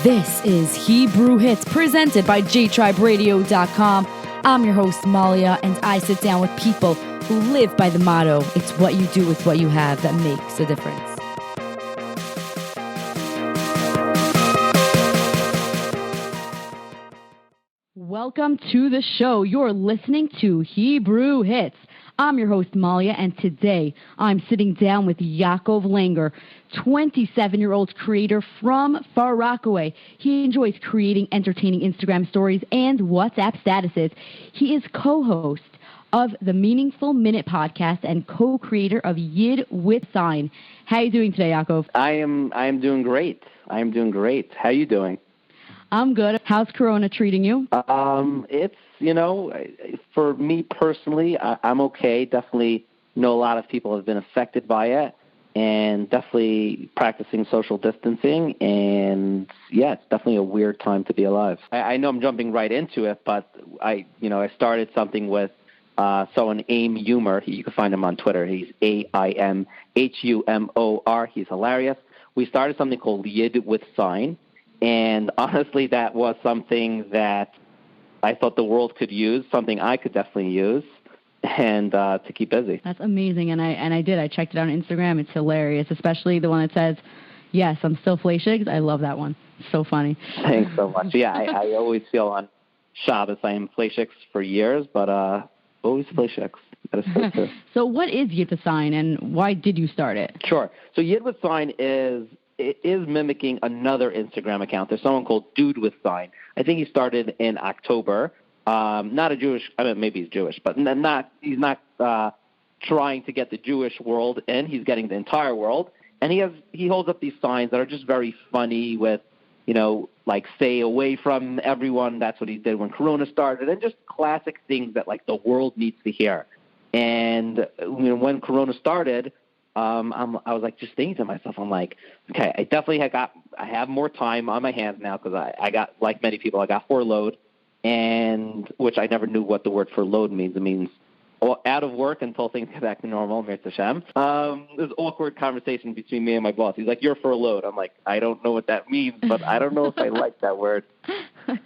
This is Hebrew Hits, presented by jtriberadio.com. I'm your host, Malya, and I sit down with people who live by the motto, it's what you do with what you have that makes a difference. Welcome to the show. You're listening to Hebrew Hits. I'm your host, Malya, and today I'm sitting down with Yaakov Langer, 27-year-old creator from Far Rockaway. He enjoys creating entertaining Instagram stories and WhatsApp statuses. He is co-host of the Meaningful Minute podcast and co-creator of Yid With Sign. How are you doing today, Yaakov? I am doing great. How are you doing? I'm good. How's Corona treating you? It's, for me personally, I'm okay. Definitely know a lot of people have been affected by it, and definitely practicing social distancing. And yeah, it's definitely a weird time to be alive. I know I'm jumping right into it, but I started something with someone, Aim Humor. You can find him on Twitter. He's AIMHUMOR. He's hilarious. We started something called Yid With Sign. And honestly, that was something that I thought the world could use, something I could definitely use, and to keep busy. That's amazing, and I did. I checked it out on Instagram. It's hilarious, especially the one that says, "Yes, I'm still flashigs." I love that one. It's so funny. Thanks so much. Yeah, I always feel on Shabbos I am flashigs for years, but always flashigs. So what is Yid With Sign, and why did you start it? Sure. So Yid With Sign is mimicking another Instagram account. There's someone called Dude With Sign. I think he started in October. Not a Jewish, maybe he's Jewish, but he's not trying to get the Jewish world in. He's getting the entire world. And he holds up these signs that are just very funny with, like stay away from everyone. That's what he did when Corona started. And just classic things that like the world needs to hear. And when Corona started, I was like just thinking to myself, I'm like, okay, I have more time on my hands now because I got, like many people, I got furloughed, and which I never knew what the word furloughed means. It means out of work until things get back to normal. Mirz Hashem. There's an awkward conversation between me and my boss. He's like, "You're furloughed." I'm like, I don't know what that means, but I don't know if I like that word.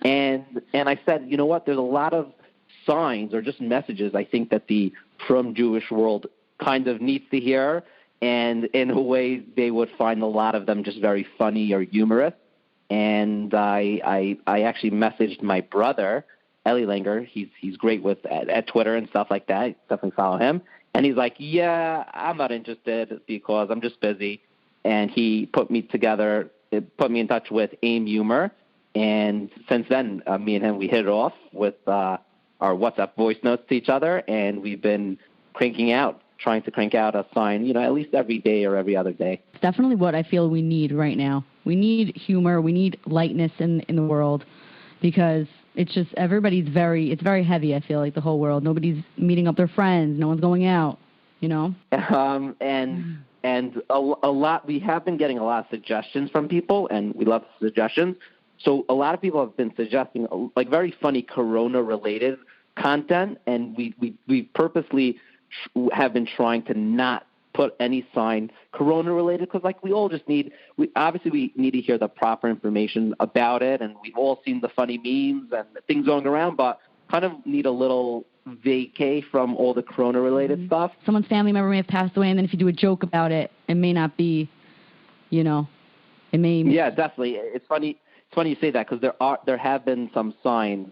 And I said, you know what? There's a lot of signs or just messages I think that the from Jewish world kind of needs to hear. And in a way, they would find a lot of them just very funny or humorous. And I actually messaged my brother, Eli Langer. He's great with at Twitter and stuff like that. Definitely follow him. And he's like, yeah, I'm not interested because I'm just busy. And he put me in touch with Aim Humor. And since then, me and him, we hit it off with our WhatsApp voice notes to each other. And we've been trying to crank out a sign, at least every day or every other day. It's definitely what I feel we need right now. We need humor. We need lightness in the world because it's just it's very heavy, I feel like, the whole world. Nobody's meeting up their friends. No one's going out, And a lot, we have been getting a lot of suggestions from people, and we love the suggestions. So a lot of people have been suggesting like very funny Corona-related content, and we purposely have been trying to not put any sign Corona-related because, like, we need to hear the proper information about it, and we've all seen the funny memes and the things going around, but kind of need a little vacay from all the Corona-related stuff. Someone's family member may have passed away, and then if you do a joke about it, it may not be, it may... Yeah, definitely. It's funny you say that because there have been some signs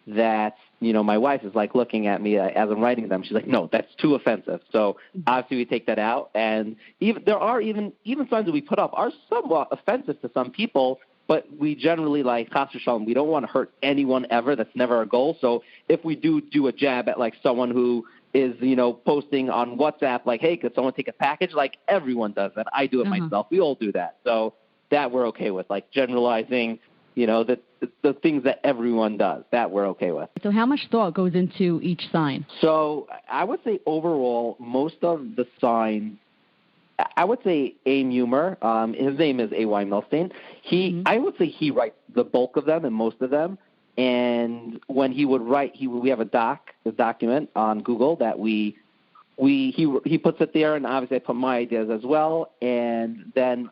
that my wife is like looking at me as I'm writing them. She's like, no, that's too offensive. So obviously we take that out. And there are even signs that we put up are somewhat offensive to some people, but we generally like, chas v'shalom, we don't want to hurt anyone ever. That's never our goal. So if we do a jab at like someone who is, posting on WhatsApp, like, hey, could someone take a package? Like everyone does that. I do it myself. We all do that. So that we're okay with, like generalizing, the things that everyone does, that we're okay with. So how much thought goes into each sign? So I would say overall, most of the signs, I would say Aim Humor, his name is A.Y. Milstein. I would say he writes the bulk of them and most of them. And when he would write, we have a document on Google that he puts it there, and obviously I put my ideas as well. And then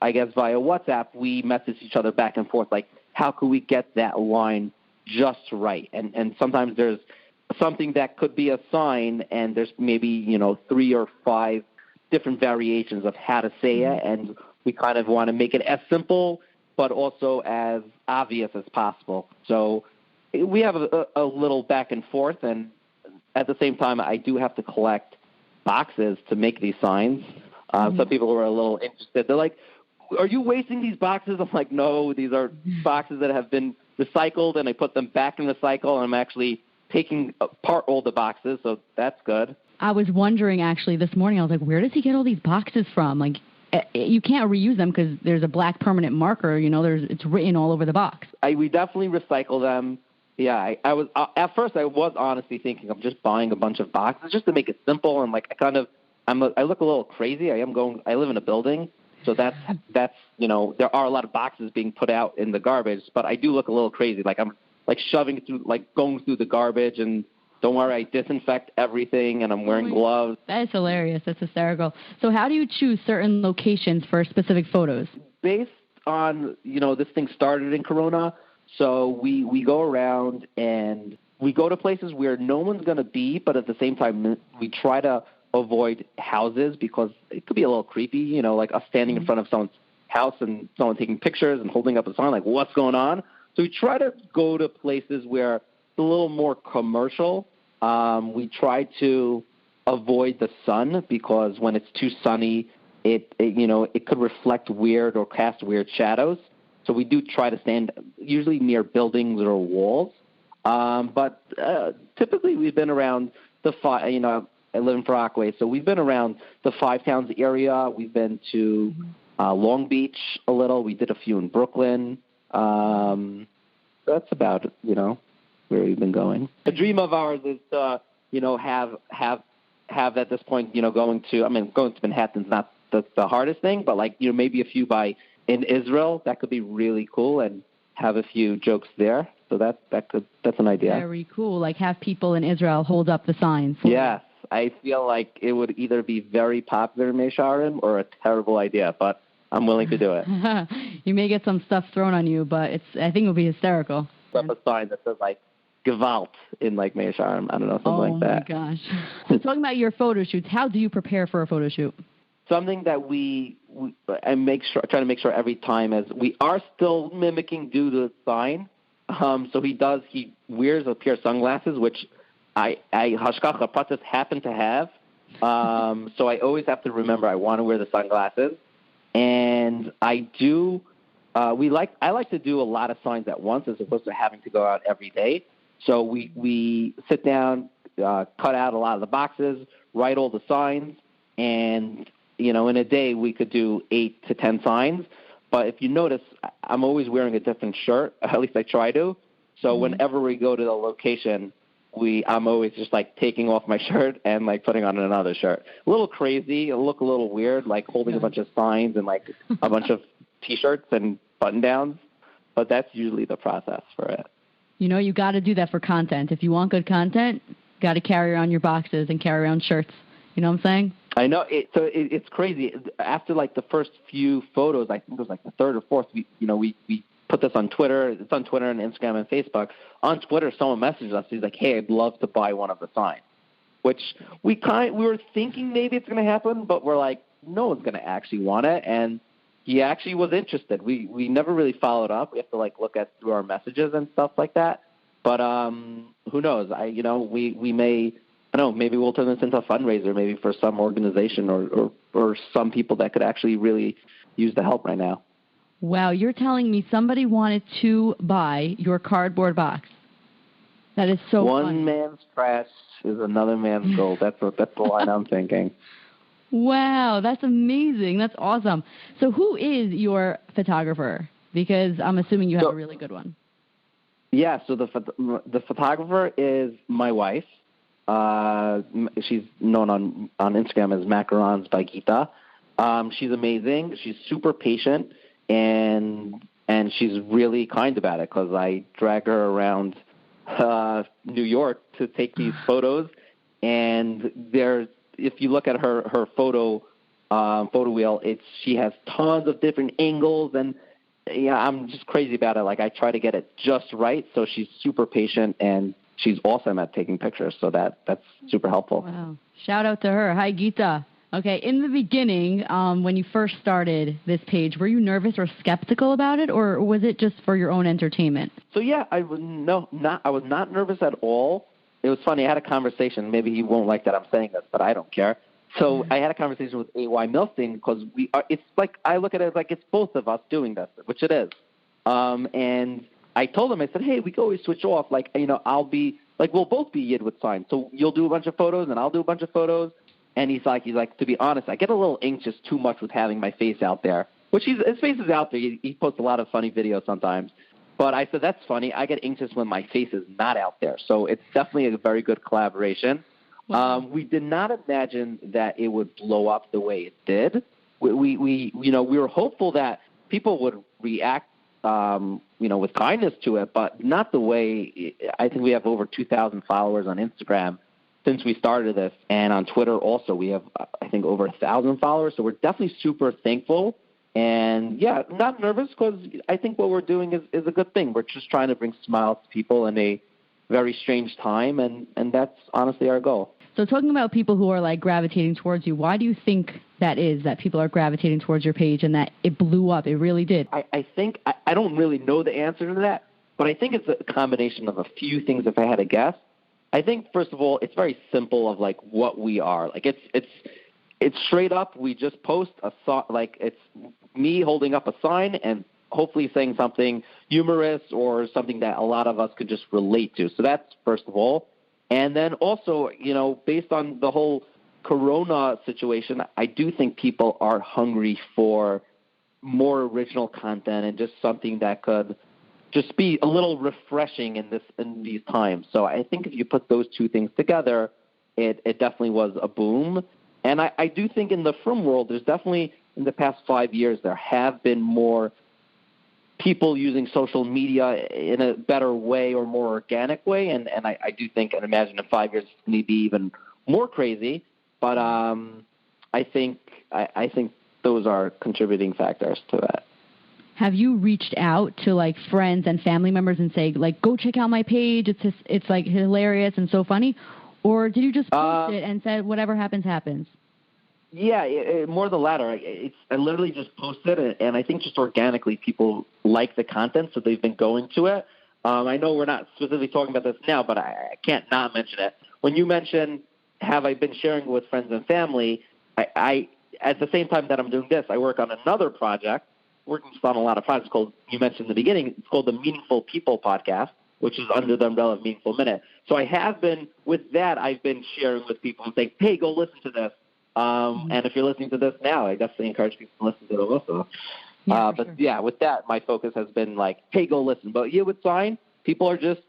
I guess via WhatsApp, we message each other back and forth, like, how could we get that line just right? And sometimes there's something that could be a sign, and there's maybe, 3 or 5 different variations of how to say it, and we kind of want to make it as simple but also as obvious as possible. So we have a little back and forth, and at the same time, I do have to collect boxes to make these signs. Some people are a little interested. They're like, are you wasting these boxes? I'm like, no, these are boxes that have been recycled, and I put them back in recycle, and I'm actually taking apart all the boxes, so that's good. I was wondering, actually, this morning, I was like, where does he get all these boxes from? Like, you can't reuse them because there's a black permanent marker, it's written all over the box. We definitely recycle them. Yeah, I was at first I was honestly thinking of just buying a bunch of boxes just to make it simple, and like I look a little crazy. I live in a building, so that's there are a lot of boxes being put out in the garbage, but I do look a little crazy. Like I'm like shoving through, like going through the garbage, and don't worry, I disinfect everything, and I'm wearing gloves. That is hilarious. That's hysterical. So how do you choose certain locations for specific photos? Based on, this thing started in Corona, so we go around and we go to places where no one's going to be, but at the same time, we try to avoid houses because it could be a little creepy, like us standing in front of someone's house and someone taking pictures and holding up a sign, like, what's going on? So we try to go to places where it's a little more commercial. We try to avoid the sun because when it's too sunny, it could reflect weird or cast weird shadows. So we do try to stand usually near buildings or walls. But typically we've been around I live in Far Rockaway, so we've been around the Five Towns area. We've been to Long Beach a little. We did a few in Brooklyn. That's about, where we've been going. A dream of ours is to, have at this point, going to Manhattan's not the hardest thing, but maybe a few in Israel. That could be really cool, and have a few jokes there. So that's an idea. Very cool. Like have people in Israel hold up the signs. Yes. I feel like it would either be very popular in Meisharim or a terrible idea, but I'm willing to do it. You may get some stuff thrown on you, but I think it would be hysterical. Up a sign that says Gewalt in Meisharim. I don't know, something like that. Oh my gosh. So talking about your photo shoots, how do you prepare for a photo shoot? Something that we try to make sure every time is we are still mimicking Do the Sign. So he wears a pair of sunglasses, which I hashkacha pratis happen to have. So I always have to remember I want to wear the sunglasses. And I do, I like to do a lot of signs at once as opposed to having to go out every day. So we sit down, cut out a lot of the boxes, write all the signs, and, in a day we could do 8 to 10 signs. But if you notice, I'm always wearing a different shirt, at least I try to. So whenever we go to the location, I'm always just taking off my shirt and putting on another shirt. A little crazy, it'll look a little weird, holding a bunch of signs and a bunch of T-shirts and button-downs, but that's usually the process for it. You got to do that for content. If you want good content, got to carry around your boxes and carry around shirts. You know what I'm saying? I know. It's crazy. After the first few photos, I think it was the third or fourth, we put this on Twitter. It's on Twitter and Instagram and Facebook. On Twitter, someone messaged us. He's like, "Hey, I'd love to buy one of the signs," which we were thinking maybe it's going to happen, but we're like, no one's going to actually want it. And he actually was interested. We never really followed up. We have to look at through our messages and stuff like that. But who knows? We may. I don't know. Maybe we'll turn this into a fundraiser, maybe for some organization or some people that could actually really use the help right now. Wow, you're telling me somebody wanted to buy your cardboard box. That is so One funny. man's trash is another man's gold. That's the line I'm thinking. Wow, that's amazing. That's awesome. So who is your photographer? Because I'm assuming you have a really good one. Yeah, so the photographer is my wife. She's known on Instagram as Macarons by Gita. She's amazing. She's super patient. And she's really kind about it because I drag her around New York to take these photos. And if you look at her photo photo wheel. She has tons of different angles, and yeah, I'm just crazy about it. Like, I try to get it just right, so she's super patient, and she's awesome at taking pictures, so that's super helpful. Wow. Shout out to her. Hi, Gita. Okay, in the beginning, when you first started this page, were you nervous or skeptical about it, or was it just for your own entertainment? So yeah, I was not nervous at all. It was funny. I had a conversation. Maybe he won't like that I'm saying this, but I don't care. So I had a conversation with A.Y. Milstein because it's like, I look at it like it's both of us doing this, which it is. And I told him, I said, hey, we can always switch off. Like, I'll be like, we'll both be Yid With Sign. So you'll do a bunch of photos and I'll do a bunch of photos. And he's like, to be honest, I get a little anxious too much with having my face out there, which his face is out there. He posts a lot of funny videos sometimes. But I said, that's funny. I get anxious when my face is not out there. So it's definitely a very good collaboration. Wow. We did not imagine that it would blow up the way it did. We were hopeful that people would react, with kindness to it, but not the way. I think we have over 2,000 followers on Instagram since we started this, and on Twitter also we have, I think, over 1,000 followers. So we're definitely super thankful. And yeah, not nervous because I think what we're doing is a good thing. We're just trying to bring smiles to people in a very strange time, and that's honestly our goal. So talking about people who are like gravitating towards you, why do you think that is, that people are gravitating towards your page and that it blew up? It really did. I think, I don't really know the answer to that, but I think it's a combination of a few things if I had to guess. I think, first of all, it's very simple of like what we are. Like it's straight up. We just post like it's me holding up a sign and hopefully saying something humorous or something that a lot of us could just relate to. So that's first of all. And then also, based on the whole Corona situation, I do think people are hungry for more original content and just something that could just be a little refreshing in these times. So I think if you put those two things together, it definitely was a boom. And I do think in the film world, there's definitely, in the past 5 years, there have been more people using social media in a better way or more organic way. And I do think and imagine in 5 years it's going to be even more crazy. But I think those are contributing factors to that. Have you reached out to like friends and family members and say like, go check out my page? It's like hilarious and so funny. Or did you just post it and said whatever happens, happens? Yeah, more the latter. I literally just posted it, and I think just organically people like the content, so they've been going to it. I know we're not specifically talking about this now, but I can't not mention it. When you mention, have I been sharing with friends and family, I at the same time that I'm doing this, I work on another project, working on a lot of projects called, you mentioned in the beginning, it's called the Meaningful People Podcast, which is under the umbrella of Meaningful Minute. So I have been, with that, I've been sharing with people and saying, hey, go listen to this. And if you're listening to this now, I definitely encourage people to listen to it also. Yeah, with that, my focus has been like, hey, go listen. But yeah, with Sign, people are just,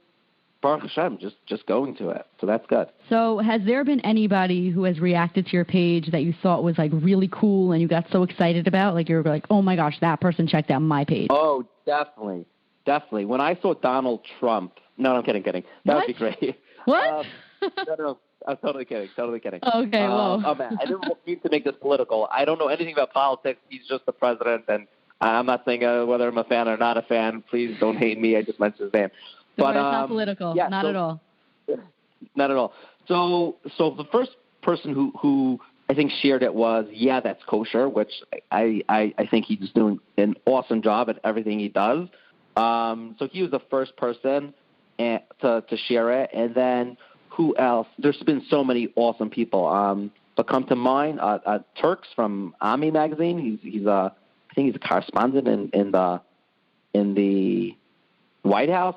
Baruch Hashem, just going to it. So that's good. So has there been anybody who has reacted to your page that you thought was like really cool and you got so excited about? Like you were like, oh my gosh, that person checked out my page. Oh, definitely. Definitely. When I saw Donald Trump, no, I'm kidding. That would be great. What? No. I'm totally kidding. Okay, whoa. Oh, man, I didn't mean to make this political. I don't know anything about politics. He's just the president, and I'm not saying whether I'm a fan or not a fan. Please don't hate me. I just mentioned his name. But it's not political. Yeah, not at all. Not at all. So the first person who I think shared it was, yeah, that's kosher, which I think he's doing an awesome job at everything he does. So he was the first person to share it, and then who else? There's been so many awesome people. But come to mind, Turks from Ami magazine. I think he's a correspondent in the White House,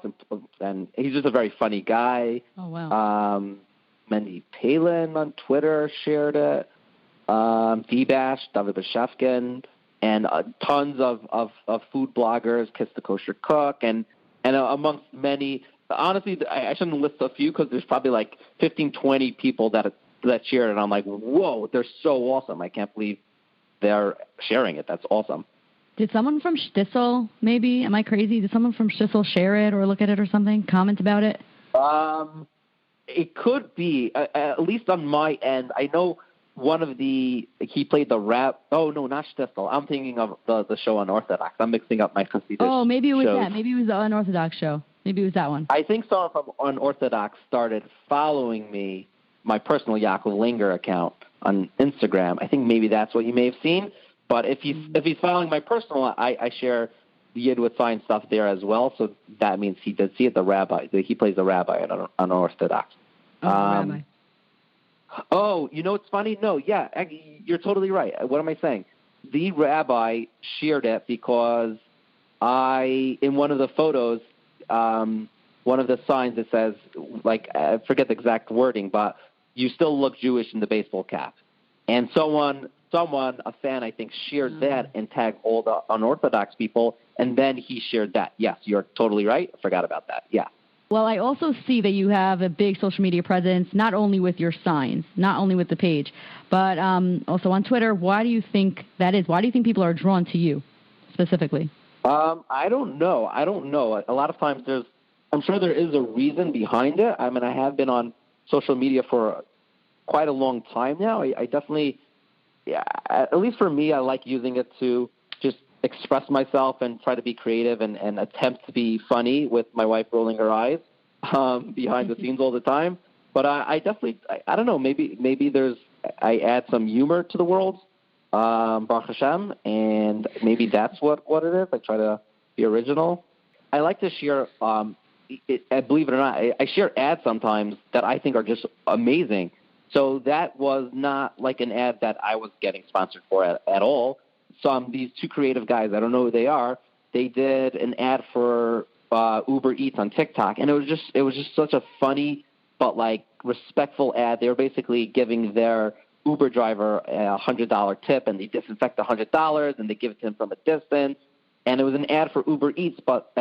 and he's just a very funny guy. Oh wow. Mendy Palin on Twitter shared it. D-Bash, David Bashevkin, and tons of food bloggers, Kiss the Kosher Cook, and amongst many. Honestly, I shouldn't list a few because there's probably like 15, 20 people that shared it. And I'm like, whoa, they're so awesome. I can't believe they're sharing it. That's awesome. Did someone from Shtisel, maybe? Am I crazy? Did someone from Shtisel share it or look at it or something? Comment about it? It could be, at least on my end. I know he played the rap. Oh no, not Shtisel. I'm thinking of the show Unorthodox. I'm mixing up my Hasidic Oh, maybe it was shows. that. Maybe it was the Unorthodox show. Maybe it was that one. I think someone from Unorthodox started following me, my personal Yaakov Langer account on Instagram. I think maybe that's what you may have seen. But if he's following my personal, I share the Yid With Sign stuff there as well. So that means he did see it. The rabbi, he plays the rabbi at Unorthodox. Rabbi. Oh, you know what's funny? No, yeah, you're totally right. What am I saying? The rabbi shared it because in one of the photos, one of the signs that says, like, I forget the exact wording, but you still look Jewish in the baseball cap. And someone, a fan, I think, shared that and tagged all the unorthodox people, and then he shared that. Yes, you're totally right. I forgot about that. Yeah. Well, I also see that you have a big social media presence, not only with your signs, not only with the page, but also on Twitter. Why do you think that is? Why do you think people are drawn to you specifically? I don't know. A lot of times I'm sure there is a reason behind it. I mean, I have been on social media for quite a long time now. I definitely, yeah, at least for me, I like using it to just express myself and try to be creative and attempt to be funny with my wife rolling her eyes behind the scenes all the time. But I definitely, I don't know, maybe I add some humor to the world, Baruch Hashem, and maybe that's what it is. I try to be original. I like to share, believe it or not, I share ads sometimes that I think are just amazing. So that was not like an ad that I was getting sponsored for at all. These two creative guys, I don't know who they are, they did an ad for Uber Eats on TikTok, and it was just such a funny but like respectful ad. They were basically giving their Uber driver a $100 tip, and they disinfect the $100 and they give it to him from a distance. And it was an ad for Uber Eats, but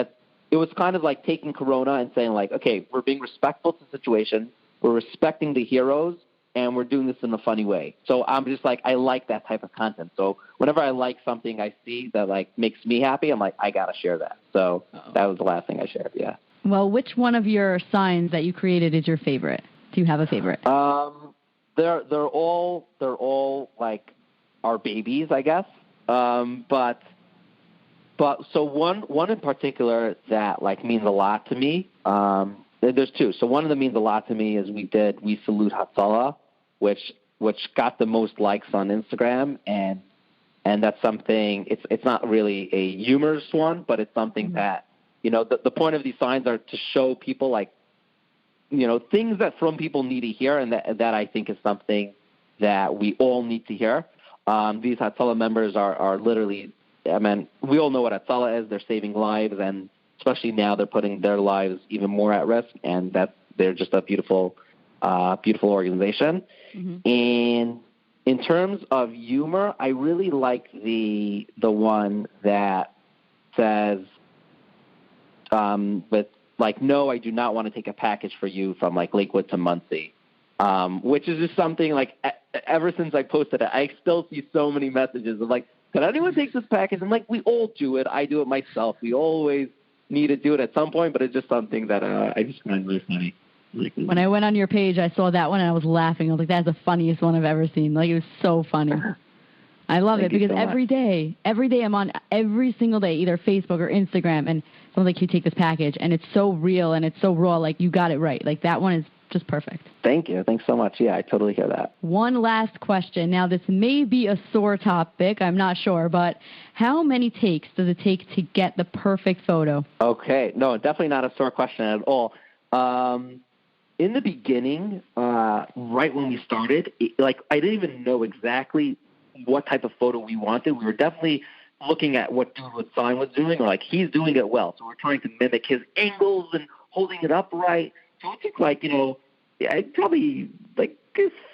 it was kind of like taking Corona and saying like, okay, we're being respectful to the situation, we're respecting the heroes, and we're doing this in a funny way. So I'm just like, I like that type of content. So whenever I like something I see that like makes me happy, I'm like, I got to share that. So that was the last thing I shared. Yeah. Well, which one of your signs that you created is your favorite? Do you have a favorite? They're all like our babies, I guess. But so one in particular that like means a lot to me. There's two. So one of them means a lot to me is we salute Hatzalah, which got the most likes on Instagram, and that's something. It's not really a humorous one, but it's something that, you know, the point of these signs are to show people like, you know, things that from people need to hear, and that I think is something that we all need to hear. These Hatzalah members are literally, I mean, we all know what Hatzalah is. They're saving lives, and especially now they're putting their lives even more at risk, and they're just a beautiful organization. Mm-hmm. And in terms of humor, I really like the one that says, with like, no, I do not want to take a package for you from like Lakewood to Muncie, which is just something like ever since I posted it, I still see so many messages of like, could anyone take this package? And like, we all do it. I do it myself. We always need to do it at some point, but it's just something that I just find really funny. When I went on your page, I saw that one and I was laughing. I was like, that's the funniest one I've ever seen. Like, it was so funny. I love it because every day I'm on every single day, either Facebook or Instagram, and someone's like, you take this package, and it's so real and it's so raw. Like, you got it right. Like, that one is just perfect. Thank you. Thanks so much. Yeah, I totally hear that. One last question. Now, this may be a sore topic. I'm not sure, but how many takes does it take to get the perfect photo? Okay. No, definitely not a sore question at all. In the beginning, right when we started, I didn't even know exactly what type of photo we wanted. We were definitely looking at what Yid With Sign was doing, or like, he's doing it well. So we're trying to mimic his angles and holding it upright. So it took like, you know, probably like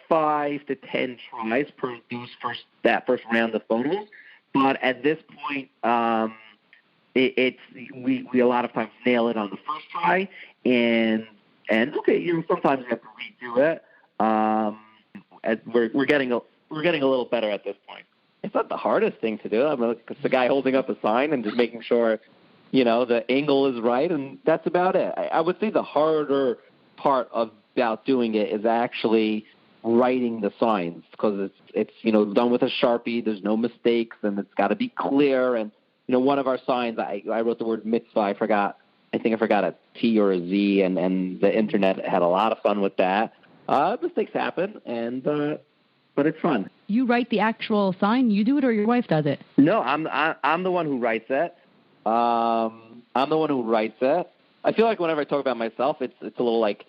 5 to 10 tries per that first round of photos. But at this point, we a lot of times nail it on the first try, and okay, you know, sometimes we have to redo it. We're getting a little better at this point. It's not the hardest thing to do. I mean, it's the guy holding up a sign and just making sure, you know, the angle is right, and that's about it. I would say the harder part about doing it is actually writing the signs because it's done with a Sharpie. There's no mistakes, and it's got to be clear. And one of our signs, I wrote the word mitzvah. I think I forgot a T or a Z, and the internet had a lot of fun with that. Mistakes happen, but it's fun. You write the actual sign? You do it, or your wife does it? No, I'm the one who writes it. I'm the one who writes it. I feel like whenever I talk about myself, it's a little like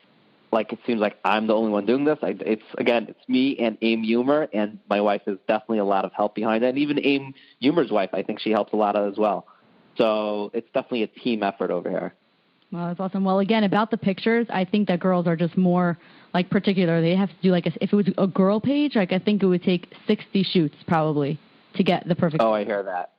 it seems like I'm the only one doing this. It's me and Aim Humer, and my wife is definitely a lot of help behind it. And even Aim Humer's wife, I think she helps a lot as well. So it's definitely a team effort over here. Well, that's awesome. Well, again, about the pictures, I think that girls are just more particular. They have to do if it was a girl page, I think it would take 60 shoots probably to get the perfect. Oh, I hear that.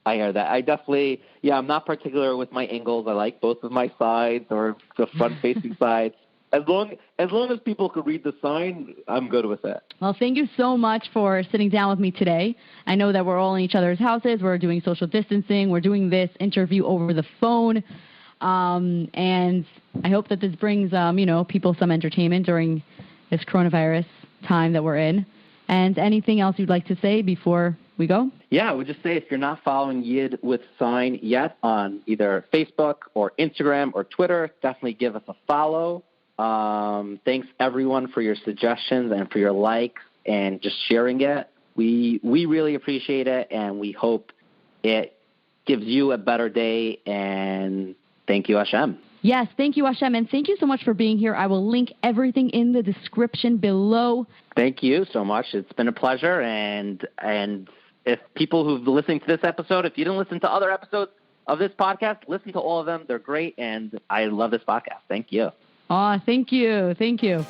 I definitely, I'm not particular with my angles. I like both of my sides or the front-facing side. As long as people could read the sign, I'm good with it. Well, thank you so much for sitting down with me today. I know that we're all in each other's houses. We're doing social distancing. We're doing this interview over the phone. And I hope that this brings, people some entertainment during this coronavirus time that we're in. And anything else you'd like to say before we go? Yeah, I would just say if you're not following Yid With Sign yet on either Facebook or Instagram or Twitter, definitely give us a follow. Thanks, everyone, for your suggestions and for your likes and just sharing it. We really appreciate it, and we hope it gives you a better day, and thank you, Hashem. Yes, thank you, Hashem, and thank you so much for being here. I will link everything in the description below. Thank you so much. It's been a pleasure, and if people who've listened to this episode, if you didn't listen to other episodes of this podcast, listen to all of them. They're great, and I love this podcast. Thank you. Oh, thank you. Thank you.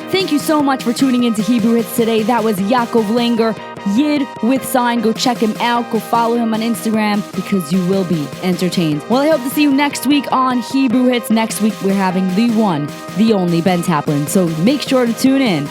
Thank you so much for tuning into Hebrew Hits today. That was Yaakov Langer, Yid With Sign. Go check him out. Go follow him on Instagram because you will be entertained. Well, I hope to see you next week on Hebrew Hits. Next week, we're having the one, the only Ben Taplin. So make sure to tune in.